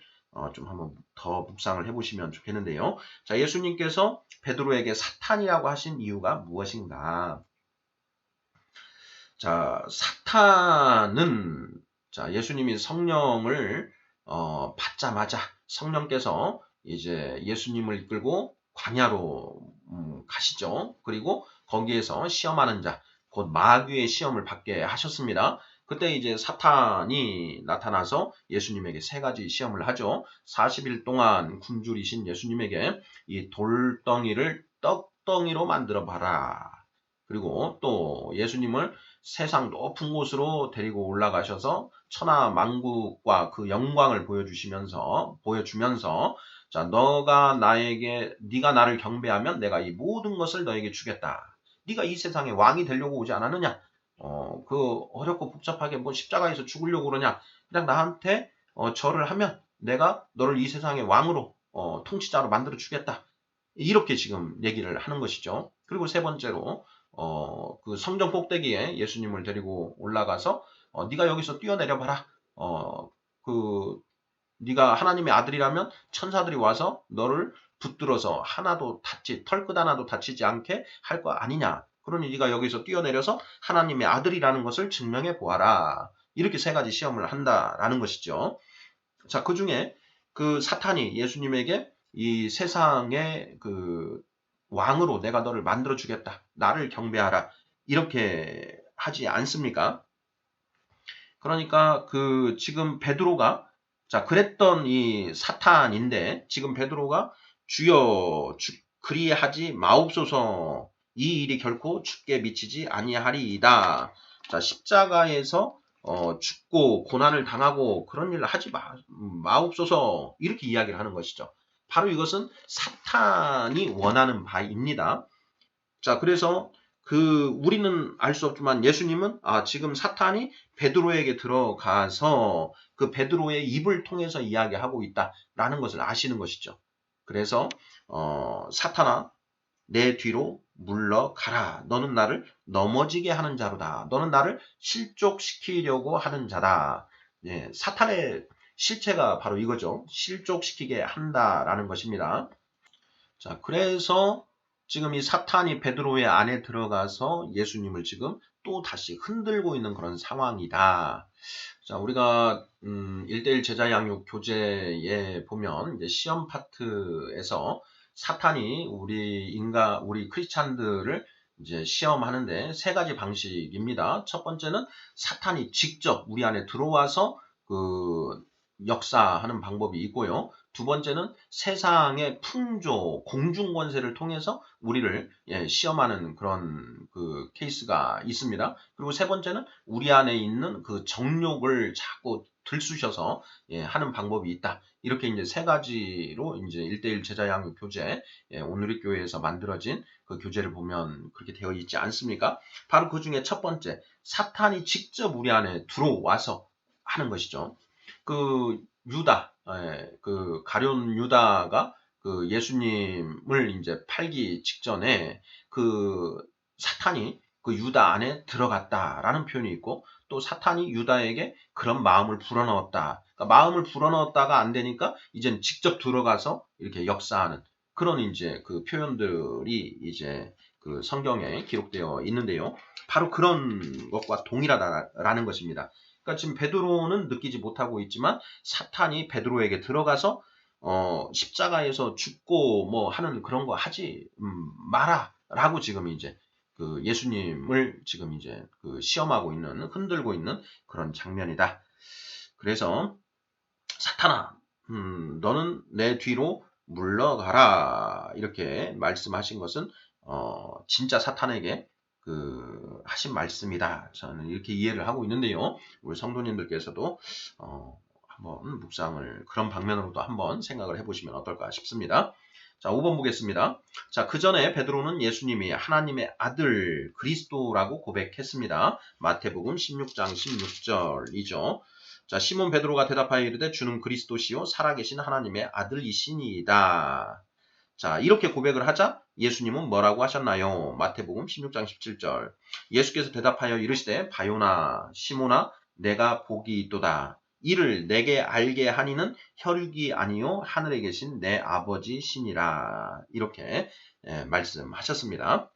Speaker 1: 좀 한번 더 묵상을 해보시면 좋겠는데요. 자, 예수님께서 베드로에게 사탄이라고 하신 이유가 무엇인가? 자, 사탄은 자, 예수님이 성령을 받자마자 성령께서 이제 예수님을 이끌고 광야로 가시죠. 그리고 거기에서 시험하는 자, 곧 마귀의 시험을 받게 하셨습니다. 그때 이제 사탄이 나타나서 예수님에게 세 가지 시험을 하죠. 40일 동안 굶주리신 예수님에게 이 돌덩이를 떡덩이로 만들어 봐라. 그리고 또 예수님을 세상 높은 곳으로 데리고 올라가셔서 천하 만국과 그 영광을 보여주면서 자, 네가 나를 경배하면 내가 이 모든 것을 너에게 주겠다. 네가 이 세상의 왕이 되려고 오지 않았느냐? 그 어렵고 복잡하게 뭐 십자가에서 죽으려고 그러냐? 그냥 나한테 절을 하면 내가 너를 이 세상의 왕으로 통치자로 만들어 주겠다. 이렇게 지금 얘기를 하는 것이죠. 그리고 세 번째로 그 성전 꼭대기에 예수님을 데리고 올라가서 네가 여기서 뛰어내려 봐라. 그 네가 하나님의 아들이라면 천사들이 와서 너를 붙들어서 털끝 하나도 다치지 않게 할 거 아니냐. 그러니 네가 여기서 뛰어내려서 하나님의 아들이라는 것을 증명해 보아라. 이렇게 세 가지 시험을 한다라는 것이죠. 자, 그 중에 그 사탄이 예수님에게 이 세상의 그 왕으로 내가 너를 만들어 주겠다. 나를 경배하라. 이렇게 하지 않습니까? 그러니까 그 지금 베드로가 자, 그랬던 이 사탄인데 지금 베드로가 주여 그리하지 마옵소서 이 일이 결코 주께 미치지 아니하리이다. 자, 십자가에서 죽고 고난을 당하고 그런 일을 하지 마옵소서 이렇게 이야기를 하는 것이죠. 바로 이것은 사탄이 원하는 바입니다. 자, 그래서 우리는 알 수 없지만 예수님은 지금 사탄이 베드로에게 들어가서 그 베드로의 입을 통해서 이야기하고 있다라는 것을 아시는 것이죠. 그래서 사탄아 내 뒤로 물러가라. 너는 나를 넘어지게 하는 자로다. 너는 나를 실족시키려고 하는 자다. 예, 사탄의 실체가 바로 이거죠. 실족시키게 한다라는 것입니다. 자, 그래서 지금 이 사탄이 베드로의 안에 들어가서 예수님을 지금 또 다시 흔들고 있는 그런 상황이다. 자, 우리가 1대1 제자 양육 교재에 보면 이제 시험 파트에서 사탄이 우리 크리스찬들을 이제 시험하는데 세 가지 방식입니다. 첫 번째는 사탄이 직접 우리 안에 들어와서 그 역사하는 방법이 있고요. 두 번째는 세상의 풍조, 공중 권세를 통해서 우리를 시험하는 그런 그 케이스가 있습니다. 그리고 세 번째는 우리 안에 있는 그 정욕을 자꾸 들쑤셔서 하는 방법이 있다. 이렇게 이제 세 가지로 이제 1대1 제자 양육 교재, 오늘의 교회에서 만들어진 그 교재를 보면 그렇게 되어 있지 않습니까? 바로 그 중에 첫 번째, 사탄이 직접 우리 안에 들어와서 하는 것이죠. 그 유다, 그 가룟 유다가 그 예수님을 이제 팔기 직전에 그 사탄이 그 유다 안에 들어갔다라는 표현이 있고 또 사탄이 유다에게 그런 마음을 불어넣었다. 그러니까 마음을 불어넣었다가 안 되니까 이제는 직접 들어가서 이렇게 역사하는 그런 이제 그 표현들이 이제 그 성경에 기록되어 있는데요. 바로 그런 것과 동일하다라는 것입니다. 그러니까 지금 베드로는 느끼지 못하고 있지만 사탄이 베드로에게 들어가서 십자가에서 죽고 뭐 하는 그런 거 하지 마라라고 지금 이제 그 예수님을 지금 이제 그 시험하고 있는 흔들고 있는 그런 장면이다. 그래서 사탄아, 너는 내 뒤로 물러가라 이렇게 말씀하신 것은 진짜 사탄에게 그 하신 말씀이다. 저는 이렇게 이해를 하고 있는데요. 우리 성도님들께서도 한번 묵상을 그런 방면으로도 한번 생각을 해보시면 어떨까 싶습니다. 자, 5번 보겠습니다. 자, 그 전에 베드로는 예수님이 하나님의 아들 그리스도라고 고백했습니다. 마태복음 16장 16절이죠. 자, 시몬 베드로가 대답하여 이르되 주는 그리스도시요 살아계신 하나님의 아들이시니이다. 자, 이렇게 고백을 하자 예수님은 뭐라고 하셨나요? 마태복음 16장 17절. 예수께서 대답하여 이르시되 바요나 시몬아 내가 복이 있도다. 이를 내게 알게 하니는 혈육이 아니요 하늘에 계신 내 아버지시니라. 이렇게 말씀하셨습니다.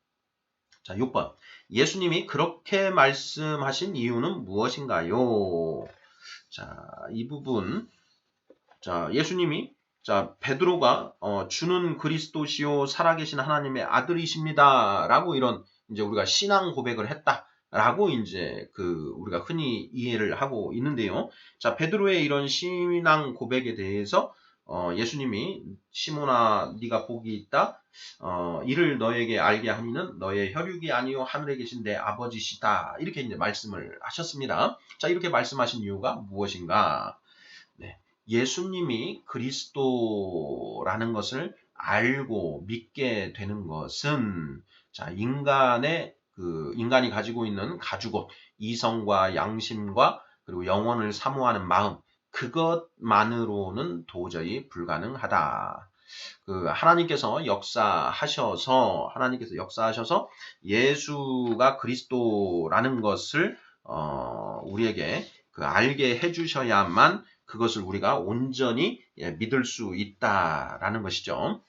Speaker 1: 자, 6번. 예수님이 그렇게 말씀하신 이유는 무엇인가요? 자, 이 부분. 자, 예수님이 베드로가 주는 그리스도시요 살아계신 하나님의 아들이십니다라고 이런 이제 우리가 신앙 고백을 했다라고 이제 그 우리가 흔히 이해를 하고 있는데요. 자, 베드로의 이런 신앙 고백에 대해서 예수님이 시몬아 네가 복이 있다. 이를 너에게 알게 하니는 너의 혈육이 아니요 하늘에 계신 내 아버지시다. 이렇게 이제 말씀을 하셨습니다. 자, 이렇게 말씀하신 이유가 무엇인가? 네. 예수님이 그리스도라는 것을 알고 믿게 되는 것은 자, 인간이 가지고 있는 가죽옷, 이성과 양심과 그리고 영혼을 사모하는 마음, 그것만으로는 도저히 불가능하다. 그 하나님께서 역사하셔서 예수가 그리스도라는 것을 우리에게 그 알게 해주셔야만 그것을 우리가 온전히 믿을 수 있다라는 것이죠.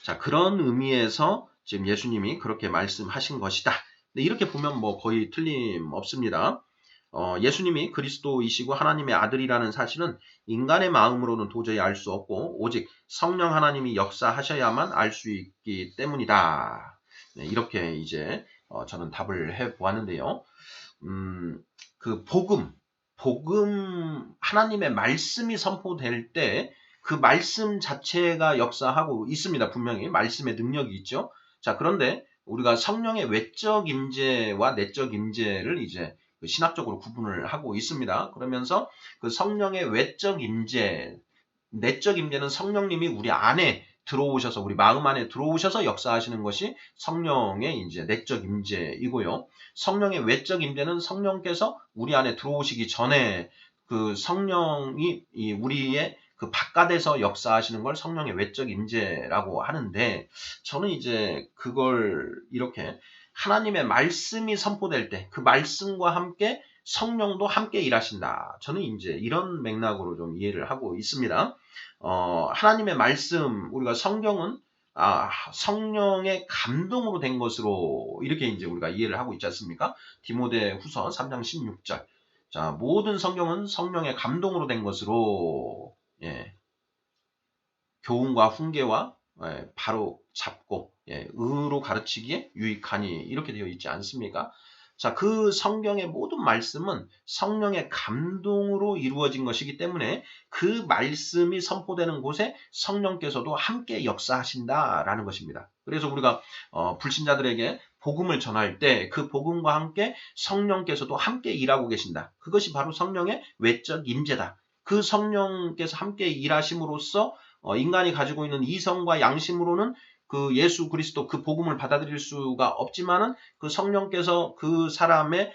Speaker 1: 자, 그런 의미에서 지금 예수님이 그렇게 말씀하신 것이다. 이렇게 보면 뭐 거의 틀림없습니다. 예수님이 그리스도이시고 하나님의 아들이라는 사실은 인간의 마음으로는 도저히 알 수 없고 오직 성령 하나님이 역사하셔야만 알 수 있기 때문이다. 네, 이렇게 이제 저는 답을 해 보았는데요. 그 복음 하나님의 말씀이 선포될 때 그 말씀 자체가 역사하고 있습니다. 분명히 말씀의 능력이 있죠. 자, 그런데 우리가 성령의 외적 임재와 내적 임재를 이제 신학적으로 구분을 하고 있습니다. 그러면서 그 성령의 외적 임재, 내적 임재는 성령님이 우리 안에 들어오셔서 우리 마음 안에 들어오셔서 역사하시는 것이 성령의 이제 내적 임재이고요. 성령의 외적 임재는 성령께서 우리 안에 들어오시기 전에 그 성령이 우리의 그 바깥에서 역사하시는 걸 성령의 외적 임재라고 하는데, 저는 이제 그걸 이렇게 하나님의 말씀이 선포될 때 그 말씀과 함께 성령도 함께 일하신다. 저는 이제 이런 맥락으로 좀 이해를 하고 있습니다. 하나님의 말씀, 우리가 성경은 성령의 감동으로 된 것으로 이렇게 이제 우리가 이해를 하고 있지 않습니까? 디모데후서 3장 16절. 자, 모든 성경은 성령의 감동으로 된 것으로 교훈과 훈계와 바로 잡고 의로 가르치기에 유익하니 이렇게 되어 있지 않습니까? 자, 그 성경의 모든 말씀은 성령의 감동으로 이루어진 것이기 때문에 그 말씀이 선포되는 곳에 성령께서도 함께 역사하신다라는 것입니다. 그래서 우리가 불신자들에게 복음을 전할 때 그 복음과 함께 성령께서도 함께 일하고 계신다. 그것이 바로 성령의 외적 임재다. 그 성령께서 함께 일하심으로써 인간이 가지고 있는 이성과 양심으로는 그 예수 그리스도 그 복음을 받아들일 수가 없지만은 그 성령께서 그 사람의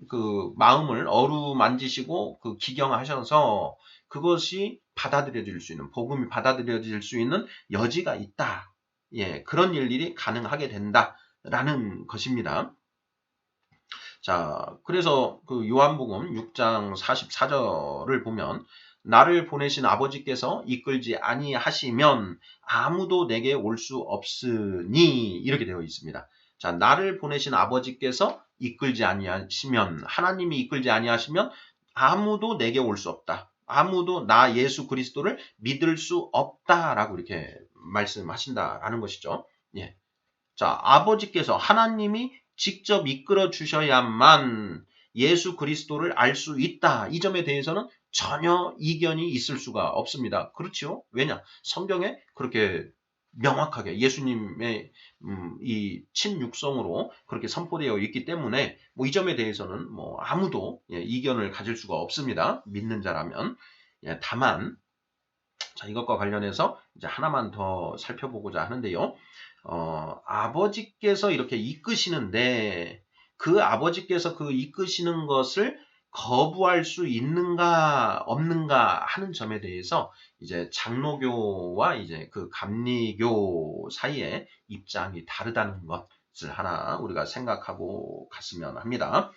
Speaker 1: 그 마음을 어루만지시고 그 기경하셔서 그것이 받아들여질 수 있는, 복음이 받아들여질 수 있는 여지가 있다. 그런 일들이 가능하게 된다라는 것입니다. 자, 그래서 그 요한복음 6장 44절을 보면 나를 보내신 아버지께서 이끌지 아니하시면 아무도 내게 올 수 없으니 이렇게 되어 있습니다. 자, 나를 보내신 아버지께서 이끌지 아니하시면, 하나님이 이끌지 아니하시면 아무도 내게 올 수 없다. 아무도 나 예수 그리스도를 믿을 수 없다라고 이렇게 말씀하신다라는 것이죠. 자, 아버지께서 하나님이 직접 이끌어 주셔야만 예수 그리스도를 알 수 있다. 이 점에 대해서는 전혀 이견이 있을 수가 없습니다. 그렇죠? 왜냐? 성경에 그렇게 명확하게 예수님의 이 친육성으로 그렇게 선포되어 있기 때문에 이 점에 대해서는 아무도 이견을 가질 수가 없습니다. 믿는 자라면. 다만 자, 이것과 관련해서 이제 하나만 더 살펴보고자 하는데요. 아버지께서 이렇게 이끄시는데 그 아버지께서 그 이끄시는 것을 거부할 수 있는가 없는가 하는 점에 대해서 이제 장로교와 이제 그 감리교 사이에 입장이 다르다는 것을 하나 우리가 생각하고 갔으면 합니다.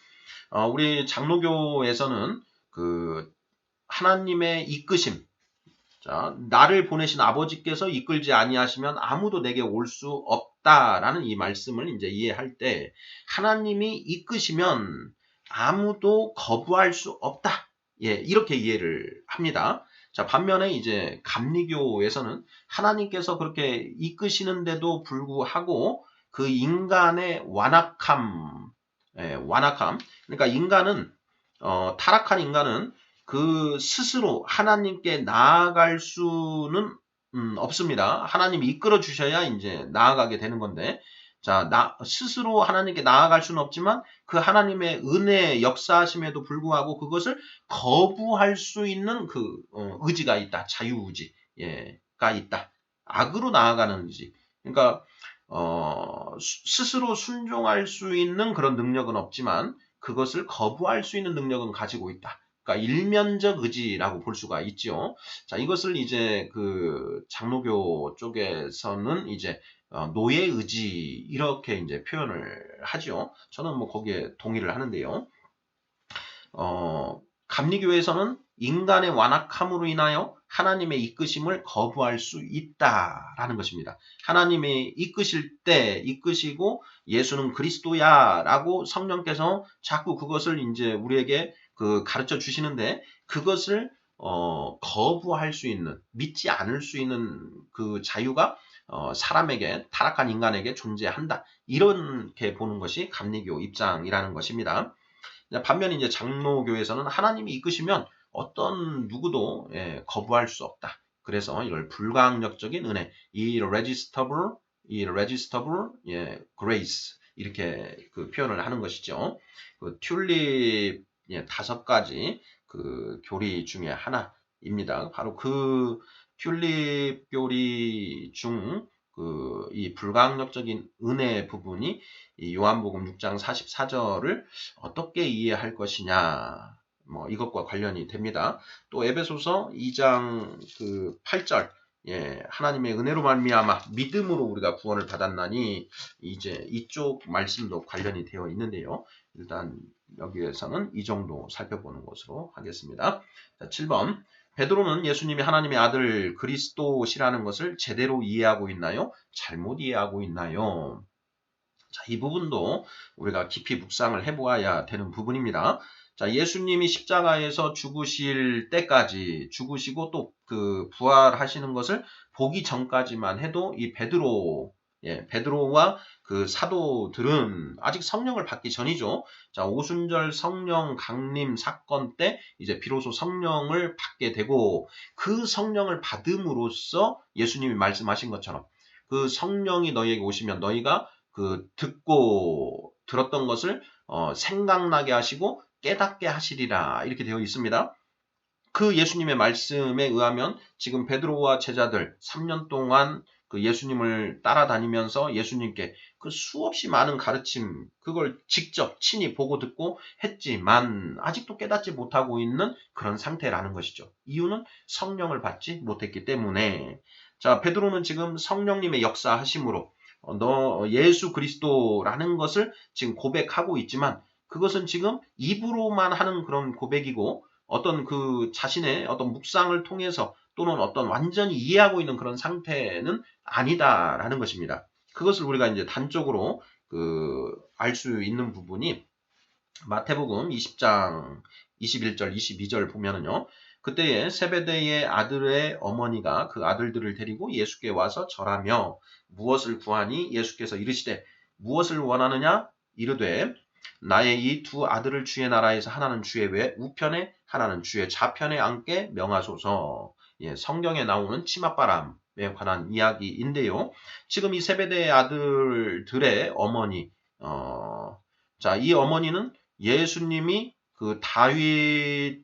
Speaker 1: 우리 장로교에서는 그 하나님의 이끄심, 자, 나를 보내신 아버지께서 이끌지 아니하시면 아무도 내게 올 수 없다라는 이 말씀을 이제 이해할 때 하나님이 이끄시면 아무도 거부할 수 없다. 이렇게 이해를 합니다. 자, 반면에 이제 감리교에서는 하나님께서 그렇게 이끄시는데도 불구하고 그 인간의 완악함. 그러니까 인간은 타락한 인간은 그 스스로 하나님께 나아갈 수는 없습니다. 하나님이 이끌어 주셔야 이제 나아가게 되는 건데, 자, 스스로 하나님께 나아갈 수는 없지만 그 하나님의 은혜 역사하심에도 불구하고 그것을 거부할 수 있는 그 의지가 있다. 자유의지가 있다. 악으로 나아가는 의지. 그러니까 스스로 순종할 수 있는 그런 능력은 없지만 그것을 거부할 수 있는 능력은 가지고 있다. 그러니까 일면적 의지라고 볼 수가 있죠. 자, 이것을 이제 그 장로교 쪽에서는 이제 노예 의지 이렇게 이제 표현을 하죠. 저는 거기에 동의를 하는데요. 감리교에서는 인간의 완악함으로 인하여 하나님의 이끄심을 거부할 수 있다라는 것입니다. 하나님이 이끄시고 예수는 그리스도야라고 성령께서 자꾸 그것을 이제 우리에게 그 가르쳐 주시는데 그것을 거부할 수 있는, 믿지 않을 수 있는 그 자유가 사람에게, 타락한 인간에게 존재한다. 이렇게 보는 것이 감리교 입장이라는 것입니다. 반면에 이제 장로교에서는 하나님이 이끄시면 어떤 누구도 거부할 수 없다. 그래서 이걸 불가항력적인 은혜, irresistible grace 이렇게 그 표현을 하는 것이죠. 그 튤립 5가지 그 교리 중에 하나입니다. 바로 그 튤립 교리 중 이 불가항력적인 은혜 부분이 이 요한복음 6장 44절을 어떻게 이해할 것이냐. 뭐 이것과 관련이 됩니다. 또 에베소서 2장 그 8절 하나님의 은혜로 말미암아 믿음으로 우리가 구원을 받았나니 이제 이쪽 말씀도 관련이 되어 있는데요. 일단 여기에서는 이 정도 살펴보는 것으로 하겠습니다. 자, 7번. 베드로는 예수님이 하나님의 아들 그리스도시라는 것을 제대로 이해하고 있나요? 잘못 이해하고 있나요? 자, 이 부분도 우리가 깊이 묵상을 해보아야 되는 부분입니다. 자, 예수님이 십자가에서 죽으실 때까지 죽으시고 또 그 부활하시는 것을 보기 전까지만 해도 이 베드로와 그 사도들은 아직 성령을 받기 전이죠. 자, 오순절 성령 강림 사건 때 이제 비로소 성령을 받게 되고 그 성령을 받음으로써 예수님이 말씀하신 것처럼 그 성령이 너희에게 오시면 너희가 그 듣고 들었던 것을 생각나게 하시고 깨닫게 하시리라 이렇게 되어 있습니다. 그 예수님의 말씀에 의하면 지금 베드로와 제자들 3년 동안 그 예수님을 따라다니면서 예수님께 그 수없이 많은 가르침 그걸 직접 친히 보고 듣고 했지만 아직도 깨닫지 못하고 있는 그런 상태라는 것이죠. 이유는 성령을 받지 못했기 때문에. 자, 베드로는 지금 성령님의 역사하심으로 너 예수 그리스도라는 것을 지금 고백하고 있지만 그것은 지금 입으로만 하는 그런 고백이고 어떤 그 자신의 어떤 묵상을 통해서 또는 어떤 완전히 이해하고 있는 그런 상태는 아니다라는 것입니다. 그것을 우리가 이제 단적으로 알 수 있는 부분이 마태복음 20장 21절 22절 보면은요. 그때에 세베대의 아들의 어머니가 그 아들들을 데리고 예수께 와서 절하며 무엇을 구하니 예수께서 이르시되 무엇을 원하느냐 이르되 나의 이 두 아들을 주의 나라에서 하나는 주의 우편에 하나는 주의 좌편에 앉게 명하소서. 성경에 나오는 치맛바람에 관한 이야기인데요. 지금 이 세베대의 아들들의 어머니 자, 이 어머니는 예수님이 그 다윗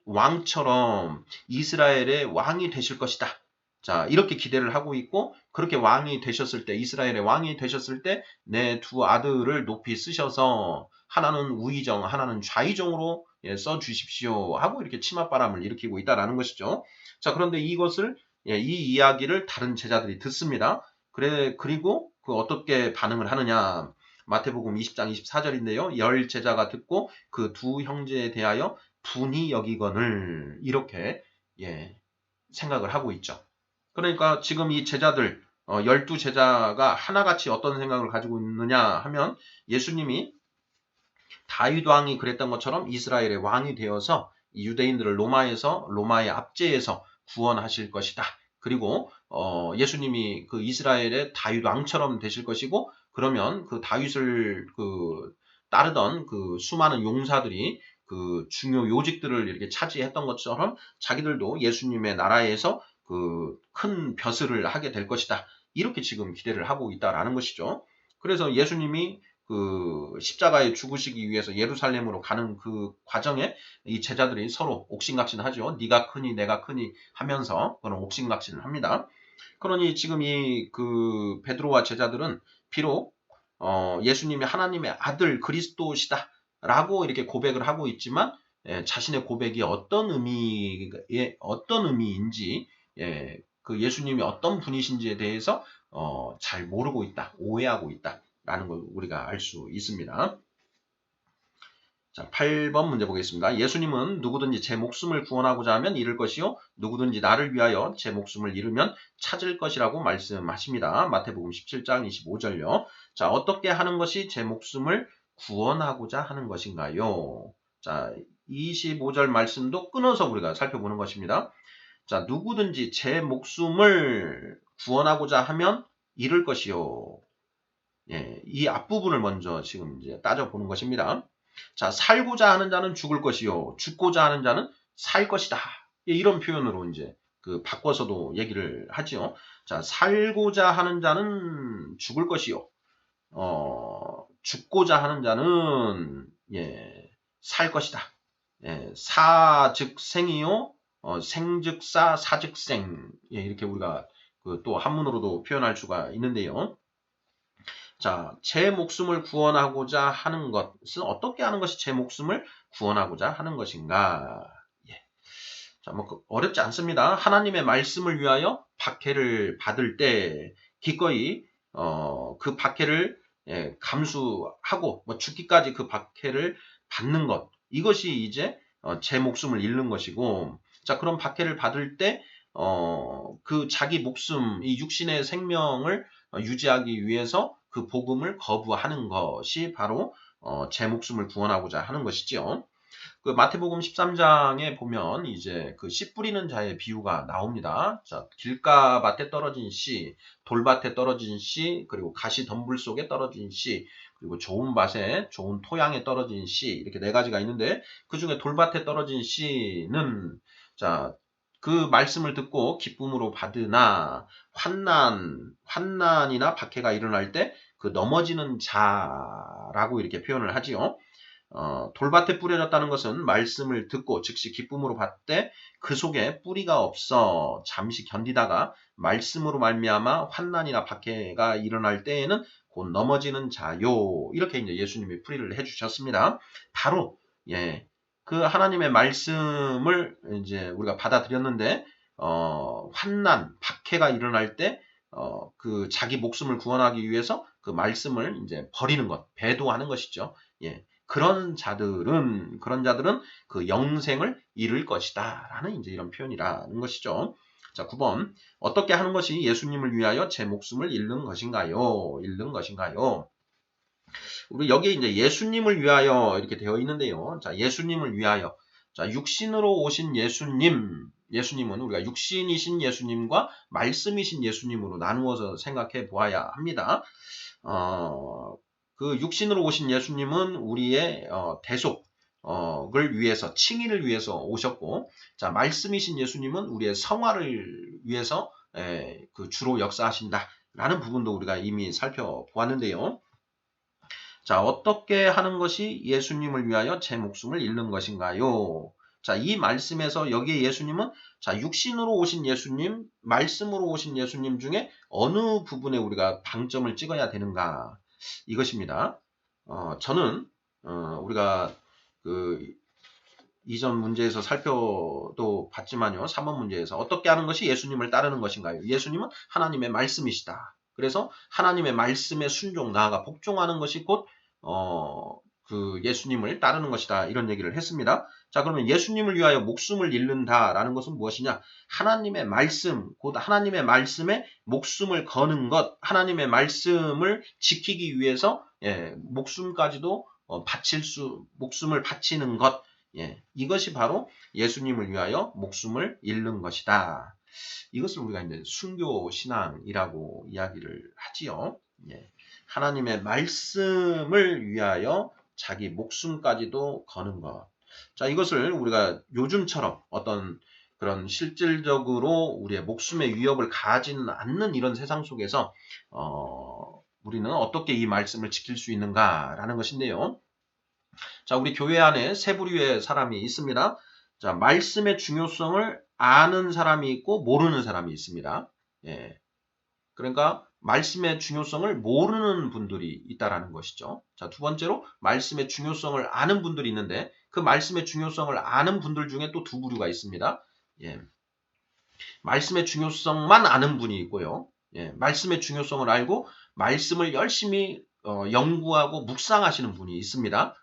Speaker 1: 왕처럼 이스라엘의 왕이 되실 것이다. 자, 이렇게 기대를 하고 있고 그렇게 왕이 되셨을 때 이스라엘의 왕이 되셨을 때 내 두 아들을 높이 쓰셔서 하나는 우의정 하나는 좌의정으로 써 주십시오 하고 이렇게 치맛바람을 일으키고 있다라는 것이죠. 자, 그런데 이것을 이 이야기를 다른 제자들이 듣습니다. 그리고 그 어떻게 반응을 하느냐? 마태복음 20장 24절인데요. 10 제자가 듣고 그 두 형제에 대하여 분이 여기거늘 이렇게 생각을 하고 있죠. 그러니까 지금 이 제자들 12제자가 하나같이 어떤 생각을 가지고 있느냐 하면 예수님이 다윗 왕이 그랬던 것처럼 이스라엘의 왕이 되어서 유대인들을 로마의 압제에서 구원하실 것이다. 그리고 예수님이 그 이스라엘의 다윗 왕처럼 되실 것이고 그러면 그 다윗을 따르던 그 수많은 용사들이 그 중요 요직들을 이렇게 차지했던 것처럼 자기들도 예수님의 나라에서 그 큰 벼슬을 하게 될 것이다. 이렇게 지금 기대를 하고 있다라는 것이죠. 그래서 예수님이 그 십자가에 죽으시기 위해서 예루살렘으로 가는 그 과정에 이 제자들이 서로 옥신각신하죠. 네가 크니 내가 크니 하면서 그런 옥신각신을 합니다. 그러니 지금 이 그 베드로와 제자들은 비록 예수님이 하나님의 아들 그리스도시다라고 이렇게 고백을 하고 있지만 자신의 고백이 어떤 의미인지 그 예수님이 어떤 분이신지에 대해서 잘 모르고 있다, 오해하고 있다라는 걸 우리가 알 수 있습니다. 자, 8번 문제 보겠습니다. 예수님은 누구든지 제 목숨을 구원하고자 하면 잃을 것이요 누구든지 나를 위하여 제 목숨을 잃으면 찾을 것이라고 말씀하십니다. 마태복음 17장 25절요. 자, 어떻게 하는 것이 제 목숨을 구원하고자 하는 것인가요? 자, 25절 말씀도 끊어서 우리가 살펴보는 것입니다. 자, 누구든지 제 목숨을 구원하고자 하면 잃을 것이요. 이 앞부분을 먼저 지금 이제 따져보는 것입니다. 자, 살고자 하는 자는 죽을 것이요. 죽고자 하는 자는 살 것이다. 이런 표현으로 이제 바꿔서도 얘기를 하지요. 자, 살고자 하는 자는 죽을 것이요. 죽고자 하는 자는 살 것이다. 사 즉 생이요. 생 즉 사, 사 즉 생. 이렇게 우리가 또 한문으로도 표현할 수가 있는데요. 자, 제 목숨을 구원하고자 하는 것은 어떻게 하는 것이 제 목숨을 구원하고자 하는 것인가? 예. 자, 뭐 어렵지 않습니다. 하나님의 말씀을 위하여 박해를 받을 때 기꺼이 그 박해를 감수하고 뭐 죽기까지 그 박해를 받는 것, 이것이 이제 제 목숨을 잃는 것이고, 자, 그런 박해를 받을 때 그 자기 목숨, 이 육신의 생명을 유지하기 위해서 그 복음을 거부하는 것이 바로 제 목숨을 구원하고자 하는 것이지요. 그 마태복음 13장에 보면 이제 그 씨 뿌리는 자의 비유가 나옵니다. 자, 길가밭에 떨어진 씨, 돌밭에 떨어진 씨, 그리고 가시 덤불 속에 떨어진 씨, 그리고 좋은 밭에 좋은 토양에 떨어진 씨, 이렇게 네 가지가 있는데 그 중에 돌밭에 떨어진 씨는 자, 그 말씀을 듣고 기쁨으로 받으나 환난이나 박해가 일어날 때 그 넘어지는 자라고 이렇게 표현을 하지요. 돌밭에 뿌려졌다는 것은 말씀을 듣고 즉시 기쁨으로 받되 그 속에 뿌리가 없어 잠시 견디다가 말씀으로 말미암아 환난이나 박해가 일어날 때에는 곧 넘어지는 자요. 이렇게 이제 예수님이 풀이를 해주셨습니다. 바로 그 하나님의 말씀을 이제 우리가 받아들였는데 환난, 박해가 일어날 때 그 자기 목숨을 구원하기 위해서 그 말씀을 이제 버리는 것, 배도하는 것이죠. 그런 자들은 그 영생을 잃을 것이다 라는 이제 이런 표현이라는 것이죠. 자, 9번. 어떻게 하는 것이 예수님을 위하여 제 목숨을 잃는 것인가요? 우리 여기 이제 예수님을 위하여 이렇게 되어 있는데요. 자, 예수님을 위하여. 자, 육신으로 오신 예수님은 우리가 육신이신 예수님과 말씀이신 예수님으로 나누어서 생각해 보아야 합니다. 그 육신으로 오신 예수님은 우리의 대속을 위해서, 칭의를 위해서 오셨고, 자, 말씀이신 예수님은 우리의 성화를 위해서 그 주로 역사하신다라는 부분도 우리가 이미 살펴보았는데요. 자, 어떻게 하는 것이 예수님을 위하여 제 목숨을 잃는 것인가요? 자, 이 말씀에서 여기에 예수님은 자, 육신으로 오신 예수님, 말씀으로 오신 예수님 중에 어느 부분에 우리가 방점을 찍어야 되는가? 이것입니다. 저는 우리가 그 이전 문제에서 살펴도 봤지만요. 3번 문제에서 어떻게 하는 것이 예수님을 따르는 것인가요? 예수님은 하나님의 말씀이시다. 그래서 하나님의 말씀에 순종, 나아가 복종하는 것이 곧 그 예수님을 따르는 것이다. 이런 얘기를 했습니다. 자, 그러면 예수님을 위하여 목숨을 잃는다라는 것은 무엇이냐? 하나님의 말씀, 곧 하나님의 말씀에 목숨을 거는 것, 하나님의 말씀을 지키기 위해서 목숨까지도 목숨을 바치는 것, 이것이 바로 예수님을 위하여 목숨을 잃는 것이다. 이것을 우리가 이제 순교 신앙이라고 이야기를 하지요. 하나님의 말씀을 위하여 자기 목숨까지도 거는 것. 자, 이것을 우리가 요즘처럼 어떤 그런 실질적으로 우리의 목숨의 위협을 가지는 않는 이런 세상 속에서 우리는 어떻게 이 말씀을 지킬 수 있는가라는 것인데요. 자, 우리 교회 안에 세 부류의 사람이 있습니다. 자, 말씀의 중요성을 아는 사람이 있고 모르는 사람이 있습니다. 그러니까 말씀의 중요성을 모르는 분들이 있다라는 것이죠. 자, 두 번째로 말씀의 중요성을 아는 분들이 있는데 그 말씀의 중요성을 아는 분들 중에 또 두 부류가 있습니다. 말씀의 중요성만 아는 분이 있고요. 말씀의 중요성을 알고 말씀을 열심히 연구하고 묵상하시는 분이 있습니다.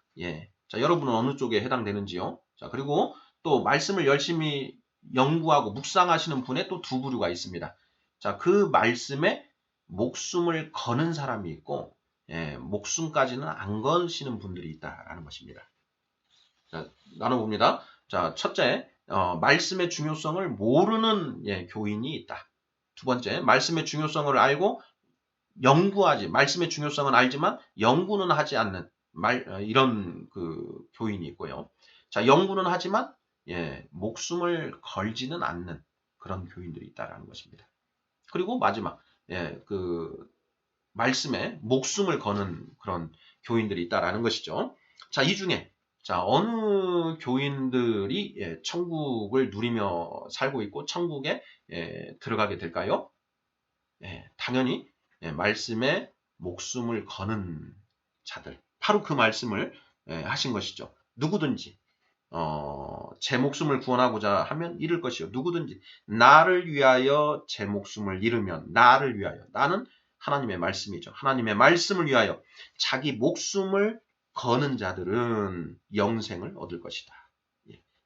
Speaker 1: 자, 여러분은 어느 쪽에 해당되는지요? 자, 그리고 또 말씀을 열심히 연구하고 묵상하시는 분의 또 두 부류가 있습니다. 자, 그 말씀에 목숨을 거는 사람이 있고, 목숨까지는 안 거시는 분들이 있다라는 것입니다. 자, 나눠봅니다. 자, 첫째, 말씀의 중요성을 모르는 교인이 있다. 두 번째, 말씀의 중요성을 알고 말씀의 중요성은 알지만 연구는 하지 않는 이런 그 교인이 있고요. 자, 연구는 하지만 목숨을 걸지는 않는 그런 교인들이 있다라는 것입니다. 그리고 마지막, 그 말씀에 목숨을 거는 그런 교인들이 있다라는 것이죠. 자, 이 중에 자, 어느 교인들이 천국을 누리며 살고 있고 천국에 들어가게 될까요? 당연히 말씀에 목숨을 거는 자들. 바로 그 말씀을 하신 것이죠. 누구든지 제 목숨을 구원하고자 하면 잃을 것이요. 누구든지 나를 위하여 제 목숨을 잃으면 나를 위하여. 나는 하나님의 말씀이죠. 하나님의 말씀을 위하여 자기 목숨을 거는 자들은 영생을 얻을 것이다.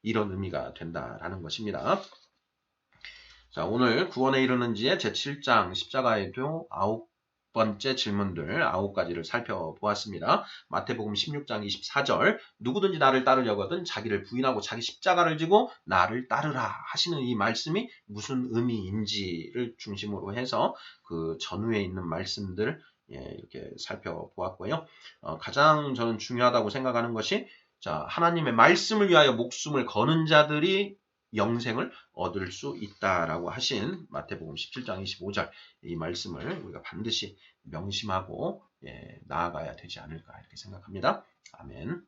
Speaker 1: 이런 의미가 된다라는 것입니다. 자, 오늘 구원에 이르는 지의 제7장 십자가의 도 9번째 질문들 9가지를 살펴보았습니다. 마태복음 16장 24절 누구든지 나를 따르려거든 자기를 부인하고 자기 십자가를 지고 나를 따르라 하시는 이 말씀이 무슨 의미인지를 중심으로 해서 그 전후에 있는 말씀들 이렇게 살펴보았고요. 가장 저는 중요하다고 생각하는 것이 자, 하나님의 말씀을 위하여 목숨을 거는 자들이 영생을 얻을 수 있다라고 하신 마태복음 17장 25절 이 말씀을 우리가 반드시 명심하고 나아가야 되지 않을까 이렇게 생각합니다. 아멘.